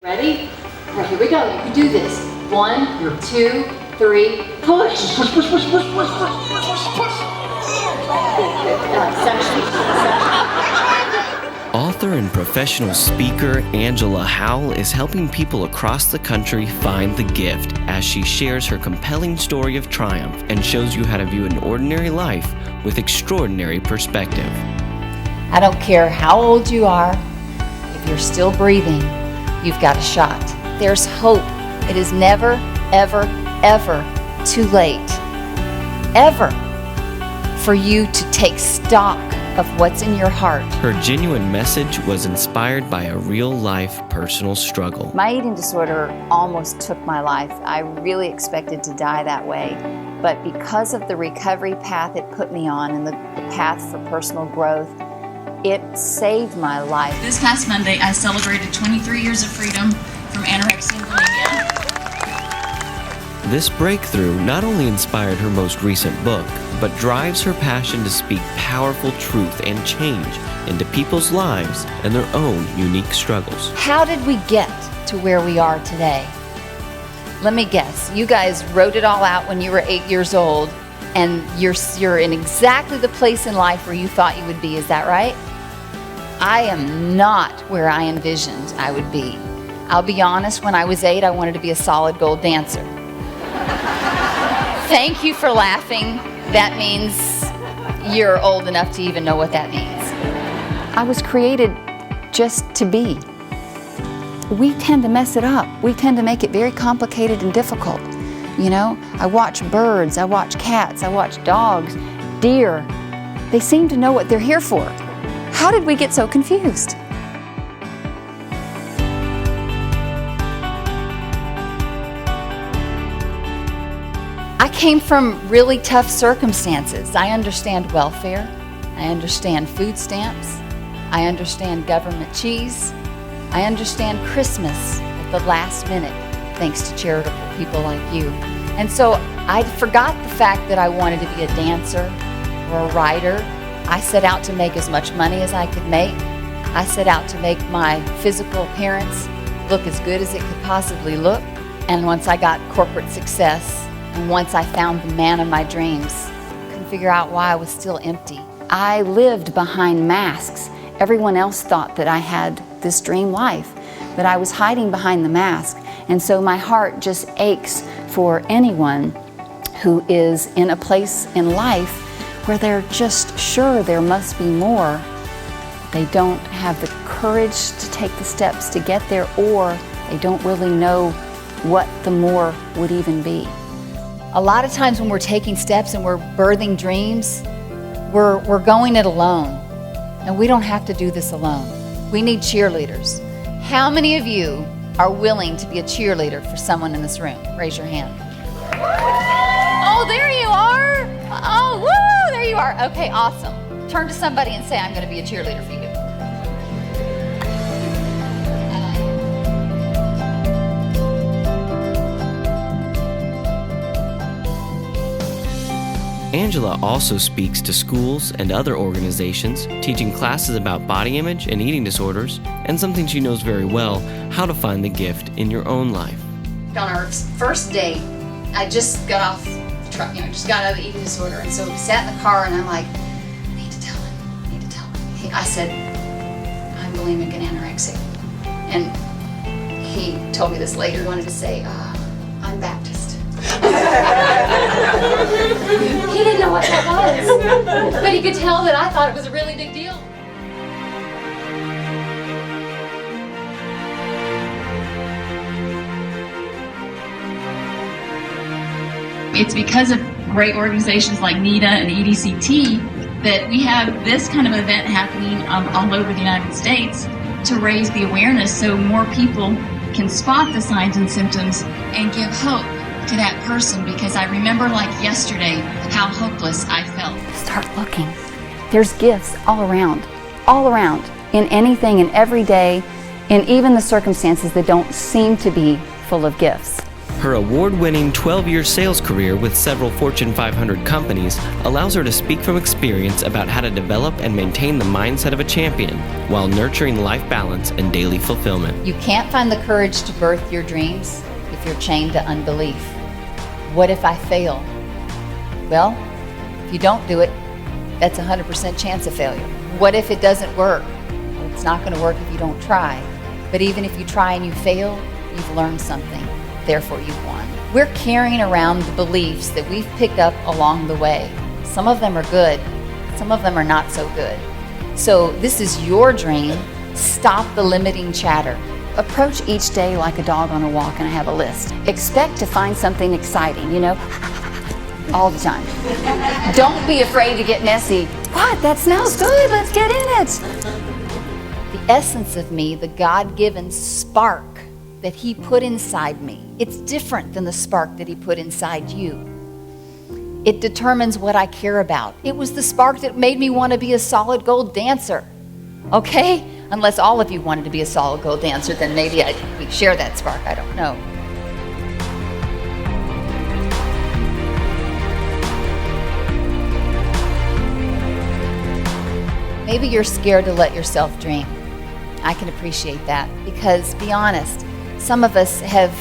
Ready? All right, here we go. You can do this. 1, 2, 3, push. Push, push, push, push, push, push, push, push. Author and professional speaker Angela Howell is helping people across the country find the gift as she shares her compelling story of triumph and shows you how to view an ordinary life with extraordinary perspective. I don't care how old you are, if you're still breathing, you've got a shot. There's hope. It is never, ever, ever too late, ever, for you to take stock of what's in your heart. Her genuine message was inspired by a real-life personal struggle. My eating disorder almost took my life. I really expected to die that way. But because of the recovery path it put me on and the path for personal growth, it saved my life. This past Monday, I celebrated 23 years of freedom from anorexia and bulimia. This breakthrough not only inspired her most recent book, but drives her passion to speak powerful truth and change into people's lives and their own unique struggles. How did we get to where we are today? Let me guess. You guys wrote it all out when you were 8 years old, and you're in exactly the place in life where you thought you would be. Is that right? I am not where I envisioned I would be. I'll be honest, when I was 8, I wanted to be a solid gold dancer. Thank you for laughing. That means you're old enough to even know what that means. I was created just to be. We tend to mess it up. We tend to make it very complicated and difficult. You know, I watch birds, I watch cats, I watch dogs, deer. They seem to know what they're here for. How did we get so confused? I came from really tough circumstances. I understand welfare. I understand food stamps. I understand government cheese. I understand Christmas at the last minute, thanks to charitable people like you. And so I forgot the fact that I wanted to be a dancer or a writer. I set out to make as much money as I could make. I set out to make my physical appearance look as good as it could possibly look. And once I got corporate success, and once I found the man of my dreams, I couldn't figure out why I was still empty. I lived behind masks. Everyone else thought that I had this dream life, but I was hiding behind the mask. And so my heart just aches for anyone who is in a place in life where they're just sure there must be more. They don't have the courage to take the steps to get there, or they don't really know what the more would even be. A lot of times when we're taking steps and we're birthing dreams, we're going it alone. And we don't have to do this alone. We need cheerleaders. How many of you are willing to be a cheerleader for someone in this room? Raise your hand. Oh, there you are. Oh, woo, there you are. Okay, awesome. Turn to somebody and say, I'm going to be a cheerleader for you. Angela also speaks to schools and other organizations, teaching classes about body image and eating disorders, and something she knows very well, how to find the gift in your own life. On our first date, I just got off the truck, just got out of the eating disorder, and so we sat in the car, and I'm like, I need to tell him. I said, I'm bulimic and anorexic. And he told me this later, wanted to say, I'm Baptist. He didn't know what that was, but he could tell that I thought it was a really big deal. It's because of great organizations like NEDA and EDCT that we have this kind of event happening all over the United States to raise the awareness so more people can spot the signs and symptoms and give hope to that person, because I remember like yesterday how hopeless I felt. Start looking. There's gifts all around, in anything and every day, in even the circumstances that don't seem to be full of gifts. Her award-winning 12-year sales career with several Fortune 500 companies allows her to speak from experience about how to develop and maintain the mindset of a champion while nurturing life balance and daily fulfillment. You can't find the courage to birth your dreams if you're chained to unbelief. What if I fail? Well, if you don't do it, that's a 100% chance of failure. What if it doesn't work? Well, it's not going to work if you don't try. But even if you try and you fail, you've learned something. Therefore, you've won. We're carrying around the beliefs that we've picked up along the way. Some of them are good. Some of them are not so good. So this is your dream. Stop the limiting chatter. Approach each day like a dog on a walk and have a list. Expect to find something exciting, all the time. Don't be afraid to get messy. What? That smells good. Let's get in it. The essence of me, the God-given spark that He put inside me, it's different than the spark that He put inside you. It determines what I care about. It was the spark that made me want to be a solid gold dancer. Okay? Unless all of you wanted to be a solid gold dancer, then maybe we'd share that spark. I don't know. Maybe you're scared to let yourself dream. I can appreciate that because, be honest, some of us have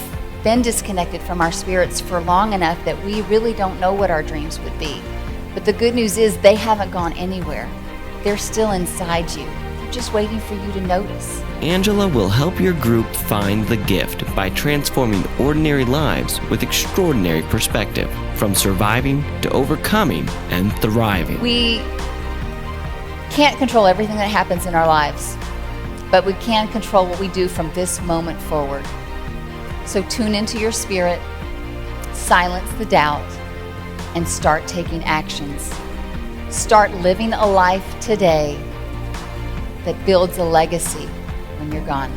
been disconnected from our spirits for long enough that we really don't know what our dreams would be. But the good news is they haven't gone anywhere. They're still inside you. They're just waiting for you to notice. Angela will help your group find the gift by transforming ordinary lives with extraordinary perspective, from surviving to overcoming and thriving. We can't control everything that happens in our lives, but we can control what we do from this moment forward. So tune into your spirit, silence the doubt, and start taking actions. Start living a life today that builds a legacy when you're gone.